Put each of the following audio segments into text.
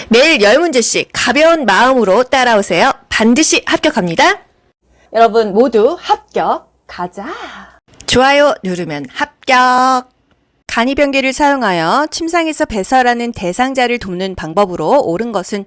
매일 10문제씩 가벼운 마음으로 따라오세요. 반드시 합격합니다. 여러분 모두 합격 가자. 좋아요 누르면 합격. 간이변기를 사용하여 침상에서 배설하는 대상자를 돕는 방법으로 옳은 것은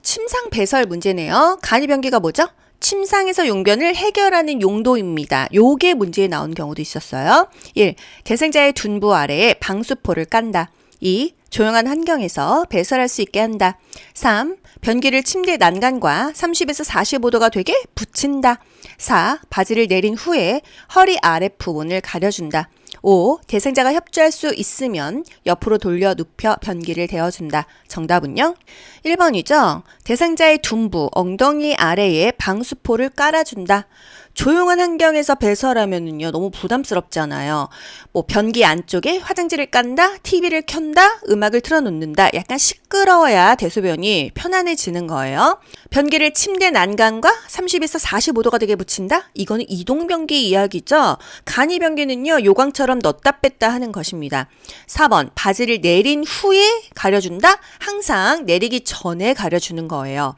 침상 배설 문제네요. 간이변기가 뭐죠? 침상에서 용변을 해결하는 용도입니다. 요게 문제에 나온 경우도 있었어요. 1. 대상자의 둔부 아래에 방수포를 깐다. 2. 조용한 환경에서 배설할 수 있게 한다. 3. 변기를 침대 난간과 30에서 45도가 되게 붙인다. 4. 바지를 내린 후에 허리 아랫부분을 가려준다. 5. 대상자가 협조할 수 있으면 옆으로 돌려 눕혀 변기를 대어준다. 정답은요? 1번이죠. 대상자의 둔부, 엉덩이 아래에 방수포를 깔아준다. 조용한 환경에서 배설하면은요, 너무 부담스럽잖아요. 뭐, 변기 안쪽에 화장지를 깐다, TV를 켠다, 음악을 틀어놓는다. 약간 시끄러워야 대소변이 편안해지는 거예요. 변기를 침대 난간과 30에서 45도가 되게 붙인다? 이거는 이동변기 이야기죠. 간이변기는요, 요강처럼 넣었다 뺐다 하는 것입니다. 4번, 바지를 내린 후에 가려준다? 항상 내리기 전에 가려주는 거예요.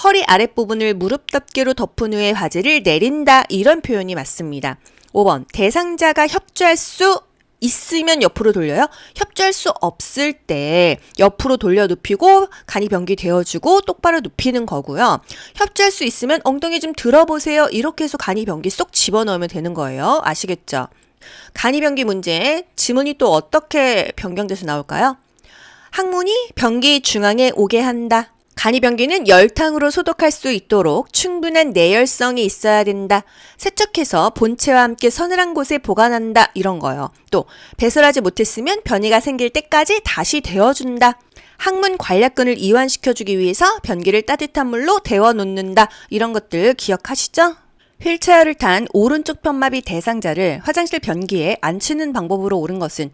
허리 아랫부분을 무릎 덮개로 덮은 후에 바지를 내린다. 이런 표현이 맞습니다. 5번, 대상자가 협조할 수 있으면 옆으로 돌려요. 협조할 수 없을 때 옆으로 돌려 눕히고 간이 변기 되어주고 똑바로 눕히는 거고요. 협조할 수 있으면 엉덩이 좀 들어보세요. 이렇게 해서 간이 변기 쏙 집어넣으면 되는 거예요. 아시겠죠? 간이 변기 문제 지문이 또 어떻게 변경돼서 나올까요? 항문이 변기 중앙에 오게 한다. 간이변기는 열탕으로 소독할 수 있도록 충분한 내열성이 있어야 된다. 세척해서 본체와 함께 서늘한 곳에 보관한다. 이런 거요. 또 배설하지 못했으면 변이가 생길 때까지 다시 데워준다. 항문 관략근을 이완시켜주기 위해서 변기를 따뜻한 물로 데워놓는다. 이런 것들 기억하시죠? 휠체어를 탄 오른쪽 편마비 대상자를 화장실 변기에 앉히는 방법으로 옳은 것은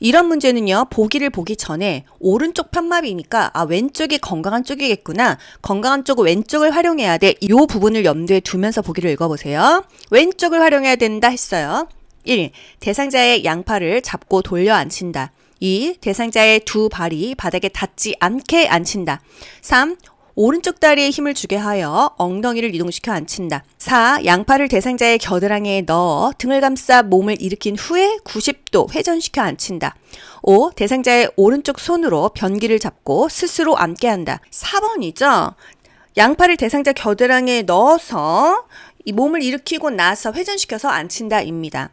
이런 문제는요. 보기를 보기 전에 오른쪽 편마비니까 왼쪽이 건강한 쪽이겠구나. 건강한 쪽 왼쪽을 활용해야 돼. 이 부분을 염두에 두면서 보기를 읽어보세요. 왼쪽을 활용해야 된다 했어요. 1. 대상자의 양팔을 잡고 돌려 앉힌다. 2. 대상자의 두 발이 바닥에 닿지 않게 앉힌다. 3. 오른쪽 다리에 힘을 주게 하여 엉덩이를 이동시켜 앉힌다. 4. 양팔을 대상자의 겨드랑이에 넣어 등을 감싸 몸을 일으킨 후에 90도 회전시켜 앉힌다. 5. 대상자의 오른쪽 손으로 변기를 잡고 스스로 앉게 한다. 4번이죠. 양팔을 대상자 겨드랑이에 넣어서 이 몸을 일으키고 나서 회전시켜서 앉힌다입니다.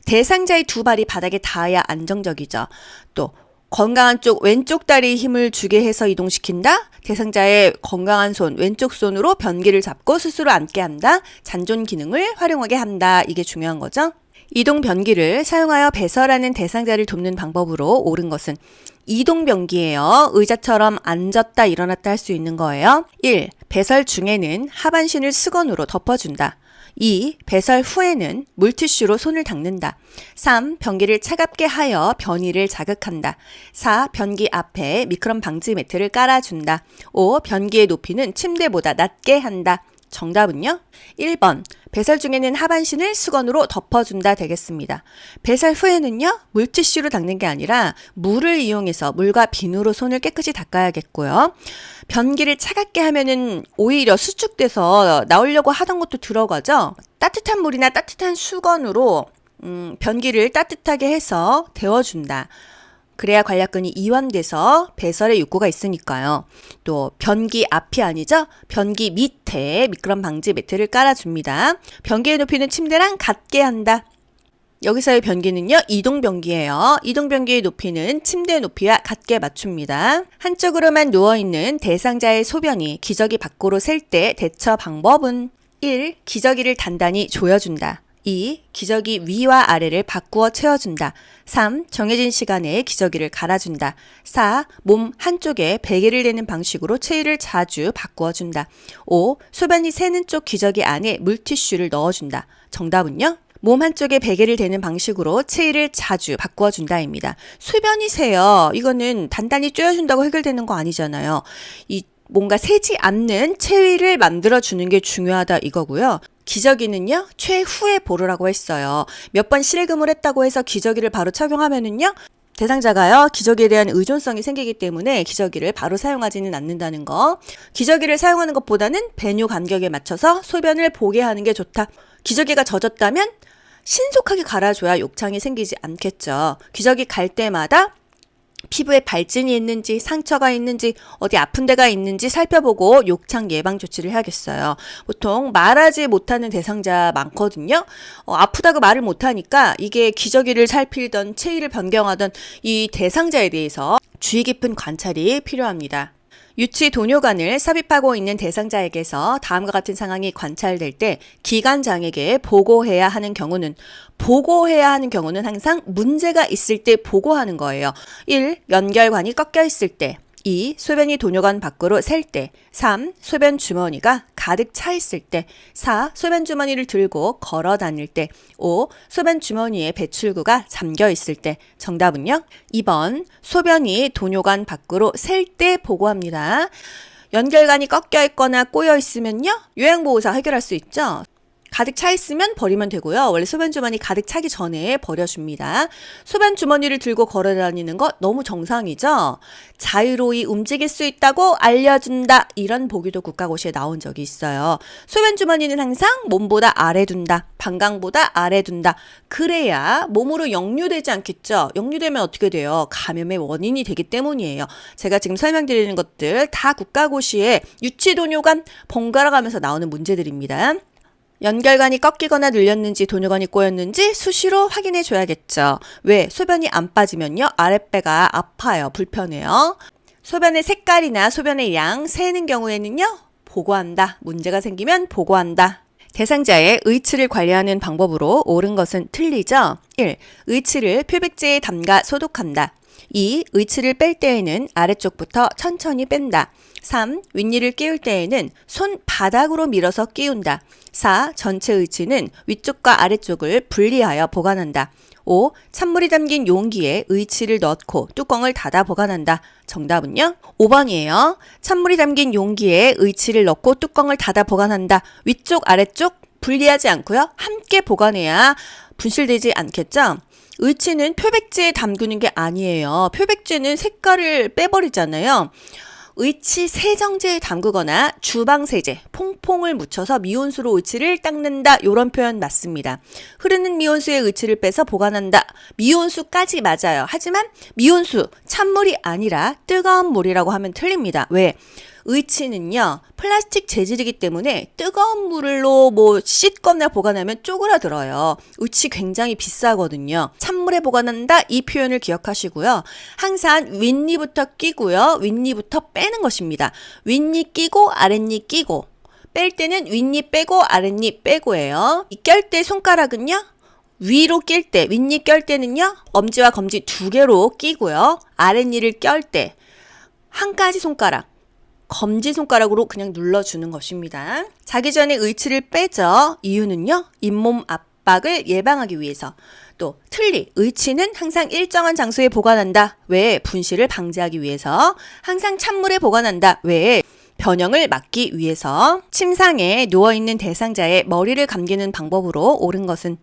대상자의 두 발이 바닥에 닿아야 안정적이죠. 또 건강한 쪽 왼쪽 다리에 힘을 주게 해서 이동시킨다. 대상자의 건강한 손 왼쪽 손으로 변기를 잡고 스스로 앉게 한다. 잔존 기능을 활용하게 한다. 이게 중요한 거죠. 이동 변기를 사용하여 배설하는 대상자를 돕는 방법으로 옳은 것은 이동 변기예요. 의자처럼 앉았다 일어났다 할 수 있는 거예요. 1. 배설 중에는 하반신을 수건으로 덮어준다. 2. 배설 후에는 물티슈로 손을 닦는다. 3. 변기를 차갑게 하여 변이를 자극한다. 4. 변기 앞에 미끄럼 방지 매트를 깔아준다. 5. 변기의 높이는 침대보다 낮게 한다. 정답은요? 1번. 배설 중에는 하반신을 수건으로 덮어준다 되겠습니다. 배설 후에는요, 물티슈로 닦는 게 아니라 물을 이용해서 물과 비누로 손을 깨끗이 닦아야겠고요. 변기를 차갑게 하면은 오히려 수축돼서 나오려고 하던 것도 들어가죠. 따뜻한 물이나 따뜻한 수건으로 변기를 따뜻하게 해서 데워준다. 그래야 관략근이 이완돼서 배설의 욕구가 있으니까요. 또 변기 앞이 아니죠? 변기 밑에 미끄럼 방지 매트를 깔아줍니다. 변기의 높이는 침대랑 같게 한다. 여기서의 변기는요. 이동 변기예요. 이동 변기의 높이는 침대 높이와 같게 맞춥니다. 한쪽으로만 누워있는 대상자의 소변이 기저귀 밖으로 셀 때 대처 방법은 1. 기저귀를 단단히 조여준다. 2. 기저귀 위와 아래를 바꾸어 채워준다. 3. 정해진 시간에 기저귀를 갈아준다. 4. 몸 한쪽에 베개를 대는 방식으로 체위를 자주 바꾸어준다. 5. 소변이 새는 쪽 기저귀 안에 물티슈를 넣어준다. 정답은요? 몸 한쪽에 베개를 대는 방식으로 체위를 자주 바꾸어준다입니다. 소변이 새요. 이거는 단단히 쪼여준다고 해결되는 거 아니잖아요. 뭔가 새지 않는 체위를 만들어주는 게 중요하다 이거고요. 기저귀는요, 최후에 보르라고 했어요. 몇 번 실금을 했다고 해서 기저귀를 바로 착용하면은요, 대상자가요, 기저귀에 대한 의존성이 생기기 때문에 기저귀를 바로 사용하지는 않는다는 거. 기저귀를 사용하는 것보다는 배뇨 간격에 맞춰서 소변을 보게 하는 게 좋다. 기저귀가 젖었다면 신속하게 갈아줘야 욕창이 생기지 않겠죠. 기저귀 갈 때마다 피부에 발진이 있는지 상처가 있는지 어디 아픈 데가 있는지 살펴보고 욕창 예방 조치를 해야겠어요. 보통 말하지 못하는 대상자 많거든요. 아프다고 말을 못하니까 이게 기저귀를 살피던 체위를 변경하던 이 대상자에 대해서 주의 깊은 관찰이 필요합니다. 유치 도뇨관을 삽입하고 있는 대상자에게서 다음과 같은 상황이 관찰될 때 기관장에게 보고해야 하는 경우는 항상 문제가 있을 때 보고하는 거예요. 1. 연결관이 꺾여 있을 때, 2. 소변이 도뇨관 밖으로 셀 때, 3. 소변 주머니가 가득 차 있을 때, 4. 소변 주머니를 들고 걸어 다닐 때, 5. 소변 주머니에 배출구가 잠겨 있을 때. 정답은요? 2번 소변이 도뇨관 밖으로 셀 때 보고합니다. 연결관이 꺾여 있거나 꼬여 있으면요, 요양보호사 해결할 수 있죠. 가득 차 있으면 버리면 되고요. 원래 소변 주머니 가득 차기 전에 버려줍니다. 소변 주머니를 들고 걸어 다니는 거 너무 정상이죠? 자유로이 움직일 수 있다고 알려준다. 이런 보기도 국가고시에 나온 적이 있어요. 소변 주머니는 항상 몸보다 아래 둔다. 방광보다 아래 둔다. 그래야 몸으로 역류되지 않겠죠? 역류되면 어떻게 돼요? 감염의 원인이 되기 때문이에요. 제가 지금 설명드리는 것들 다 국가고시에 유치도뇨관 번갈아 가면서 나오는 문제들입니다. 연결관이 꺾이거나 눌렸는지 도뇨관이 꼬였는지 수시로 확인해 줘야겠죠. 왜? 소변이 안 빠지면요, 아랫배가 아파요. 불편해요. 소변의 색깔이나 소변의 양 세는 경우에는요, 보고한다. 문제가 생기면 보고한다. 대상자의 의치를 관리하는 방법으로 옳은 것은 틀리죠. 1. 의치를 표백제에 담가 소독한다. 2. 의치를 뺄 때에는 아래쪽부터 천천히 뺀다. 3. 윗니를 끼울 때에는 손바닥으로 밀어서 끼운다. 4. 전체 의치는 위쪽과 아래쪽을 분리하여 보관한다. 5. 찬물이 담긴 용기에 의치를 넣고 뚜껑을 닫아 보관한다. 정답은요? 5번이에요. 찬물이 담긴 용기에 의치를 넣고 뚜껑을 닫아 보관한다. 위쪽, 아래쪽 분리하지 않고요. 함께 보관해야 분실되지 않겠죠? 의치는 표백제에 담그는 게 아니에요. 표백제는 색깔을 빼버리잖아요. 의치 세정제에 담그거나 주방세제, 퐁퐁을 묻혀서 미온수로 의치를 닦는다. 이런 표현 맞습니다. 흐르는 미온수에 의치를 빼서 보관한다. 미온수까지 맞아요. 하지만 미온수, 찬물이 아니라 뜨거운 물이라고 하면 틀립니다. 왜? 의치는요, 플라스틱 재질이기 때문에 뜨거운 물로 씻거나 보관하면 쪼그라들어요. 의치 굉장히 비싸거든요. 찬물에 보관한다, 이 표현을 기억하시고요. 항상 윗니부터 끼고요, 윗니부터 빼는 것입니다. 윗니 끼고 아랫니 끼고, 뺄 때는 윗니 빼고 아랫니 빼고예요. 이 껴 때 손가락은요, 위로 낄 때, 윗니 껴 때는요, 엄지와 검지 2개로 끼고요. 아랫니를 껴 때 한 가지 손가락, 검지손가락으로 그냥 눌러주는 것입니다. 자기 전에 의치를 빼죠. 이유는요, 잇몸 압박을 예방하기 위해서. 또 틀리, 의치는 항상 일정한 장소에 보관한다. 왜? 분실을 방지하기 위해서. 항상 찬물에 보관한다. 왜? 변형을 막기 위해서. 침상에 누워있는 대상자의 머리를 감기는 방법으로 옳은 것은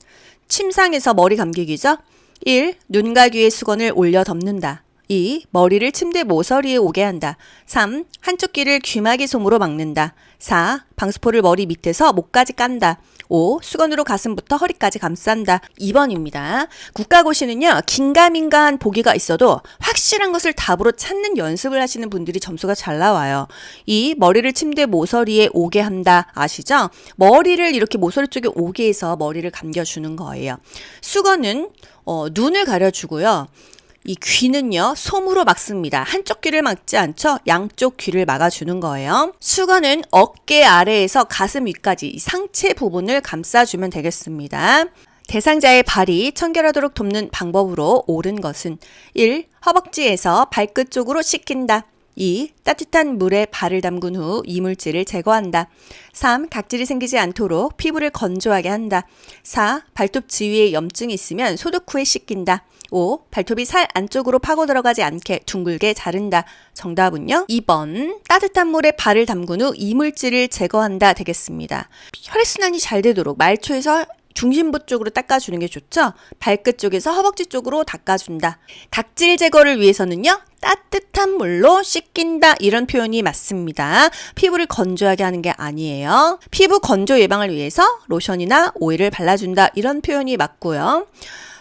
침상에서 머리 감기기죠. 1. 눈과 귀에 수건을 올려 덮는다. 2. 머리를 침대 모서리에 오게 한다. 3. 한쪽 귀를 귀마개 솜으로 막는다. 4. 방수포를 머리 밑에서 목까지 깐다. 5. 수건으로 가슴부터 허리까지 감싼다. 2번입니다. 국가고시는요, 긴가민가한 보기가 있어도 확실한 것을 답으로 찾는 연습을 하시는 분들이 점수가 잘 나와요. 2. 머리를 침대 모서리에 오게 한다. 아시죠? 머리를 이렇게 모서리 쪽에 오게 해서 머리를 감겨주는 거예요. 수건은 눈을 가려주고요. 이 귀는요, 솜으로 막습니다. 한쪽 귀를 막지 않죠? 양쪽 귀를 막아주는 거예요. 수건은 어깨 아래에서 가슴 위까지 상체 부분을 감싸주면 되겠습니다. 대상자의 발이 청결하도록 돕는 방법으로 옳은 것은 1. 허벅지에서 발끝 쪽으로 씻긴다. 2. 따뜻한 물에 발을 담근 후 이물질을 제거한다. 3. 각질이 생기지 않도록 피부를 건조하게 한다. 4. 발톱 지위에 염증이 있으면 소독 후에 씻긴다. 5. 발톱이 살 안쪽으로 파고 들어가지 않게 둥글게 자른다. 정답은요? 2번. 따뜻한 물에 발을 담근 후 이물질을 제거한다 되겠습니다. 혈액순환이 잘 되도록 말초에서 중심부 쪽으로 닦아주는 게 좋죠. 발끝 쪽에서 허벅지 쪽으로 닦아준다. 각질 제거를 위해서는요. 따뜻한 물로 씻긴다 이런 표현이 맞습니다. 피부를 건조하게 하는 게 아니에요. 피부 건조 예방을 위해서 로션이나 오일을 발라준다 이런 표현이 맞고요.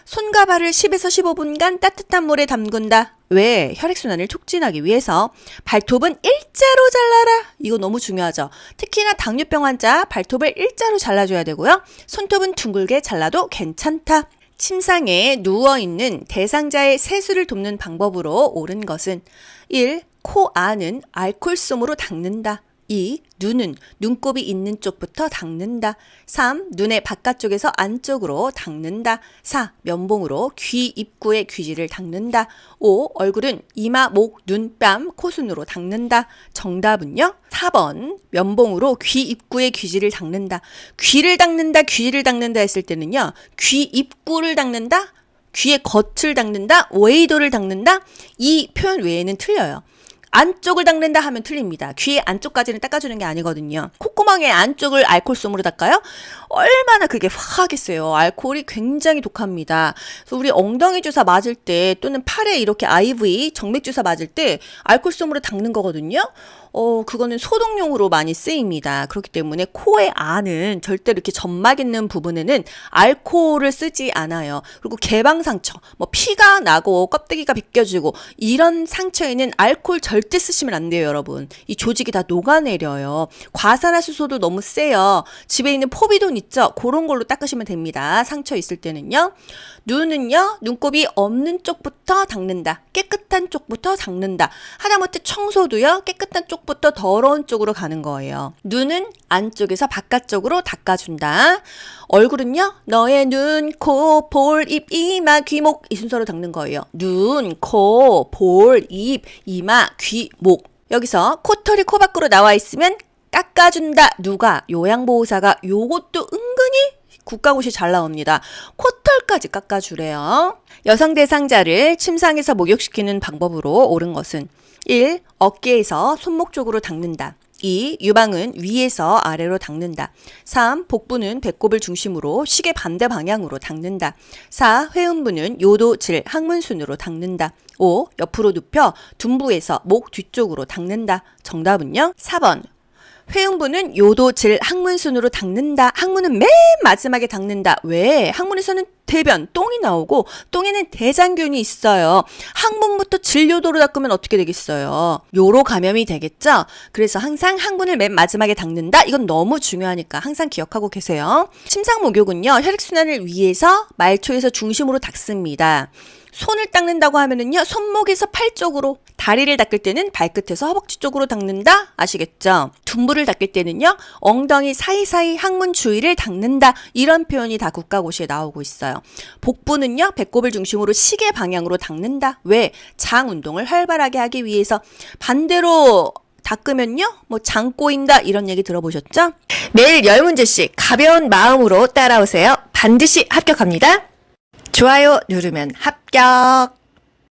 손과 발을 10에서 15분간 따뜻한 물에 담근다. 왜? 혈액순환을 촉진하기 위해서. 발톱은 일자로 잘라라. 이거 너무 중요하죠. 특히나 당뇨병 환자 발톱을 일자로 잘라줘야 되고요. 손톱은 둥글게 잘라도 괜찮다. 침상에 누워있는 대상자의 세수를 돕는 방법으로 옳은 것은 1. 코 안은 알콜솜으로 닦는다. 2. 눈은 눈곱이 있는 쪽부터 닦는다. 3. 눈의 바깥쪽에서 안쪽으로 닦는다. 4. 면봉으로 귀 입구의 귀지를 닦는다. 5. 얼굴은 이마, 목, 눈, 뺨, 코순으로 닦는다. 정답은요? 4번 면봉으로 귀 입구의 귀지를 닦는다. 귀를 닦는다, 귀를 닦는다 했을 때는요. 귀 입구를 닦는다, 귀의 겉을 닦는다, 웨이도를 닦는다. 이 표현 외에는 틀려요. 안쪽을 닦는다 하면 틀립니다. 귀의 안쪽까지는 닦아주는 게 아니거든요. 콧구멍의 안쪽을 알콜솜으로 닦아요? 얼마나 그게 화하겠어요. 알코올이 굉장히 독합니다. 그래서 우리 엉덩이 주사 맞을 때 또는 팔에 이렇게 IV 정맥 주사 맞을 때 알콜솜으로 닦는 거거든요. 그거는 소독용으로 많이 쓰입니다. 그렇기 때문에 코의 안은 절대로 이렇게 점막 있는 부분에는 알코올을 쓰지 않아요. 그리고 개방상처, 뭐 피가 나고 껍데기가 벗겨지고 이런 상처에는 알코올 절대 쓰시면 안 돼요, 여러분. 이 조직이 다 녹아내려요. 과산화수소도 너무 세요. 집에 있는 포비돈 있죠? 그런 걸로 닦으시면 됩니다. 상처 있을 때는요. 눈은요, 눈곱이 없는 쪽부터 닦는다. 깨끗한 쪽부터 닦는다. 하다못해 청소도요, 깨끗한 쪽부터 더러운 쪽으로 가는 거예요. 눈은 안쪽에서 바깥쪽으로 닦아준다. 얼굴은요, 너의 눈, 코, 볼, 입, 이마, 귀, 목 이 순서로 닦는 거예요. 눈, 코, 볼, 입, 이마, 귀, 목. 여기서 코털이 코 밖으로 나와 있으면 깎아준다. 누가? 요양보호사가. 요것도 은근히 국가고시 잘 나옵니다. 코털까지 깎아주래요. 여성 대상자를 침상에서 목욕시키는 방법으로 옳은 것은 1. 어깨에서 손목 쪽으로 닦는다. 2. 유방은 위에서 아래로 닦는다. 3. 복부는 배꼽을 중심으로 시계 반대 방향으로 닦는다. 4. 회음부는 요도, 질, 항문순으로 닦는다. 5. 옆으로 눕혀 둔부에서 목 뒤쪽으로 닦는다. 정답은요? 4번. 회음부는 요도, 질, 항문순으로 닦는다. 항문은 맨 마지막에 닦는다. 왜? 항문에서는 대변, 똥이 나오고 똥에는 대장균이 있어요. 항문부터 질요도로 닦으면 어떻게 되겠어요? 요로 감염이 되겠죠? 그래서 항상 항문을 맨 마지막에 닦는다. 이건 너무 중요하니까 항상 기억하고 계세요. 침상 목욕은요. 혈액순환을 위해서 말초에서 중심으로 닦습니다. 손을 닦는다고 하면은요, 손목에서 팔 쪽으로, 다리를 닦을 때는 발끝에서 허벅지 쪽으로 닦는다? 아시겠죠? 둔부를 닦을 때는요, 엉덩이 사이사이 항문 주위를 닦는다. 이런 표현이 다 국가고시에 나오고 있어요. 복부는요, 배꼽을 중심으로 시계 방향으로 닦는다. 왜? 장 운동을 활발하게 하기 위해서. 반대로 닦으면요, 뭐 장 꼬인다 이런 얘기 들어보셨죠? 매일 10문제씩 가벼운 마음으로 따라오세요. 반드시 합격합니다. 좋아요 누르면 합격.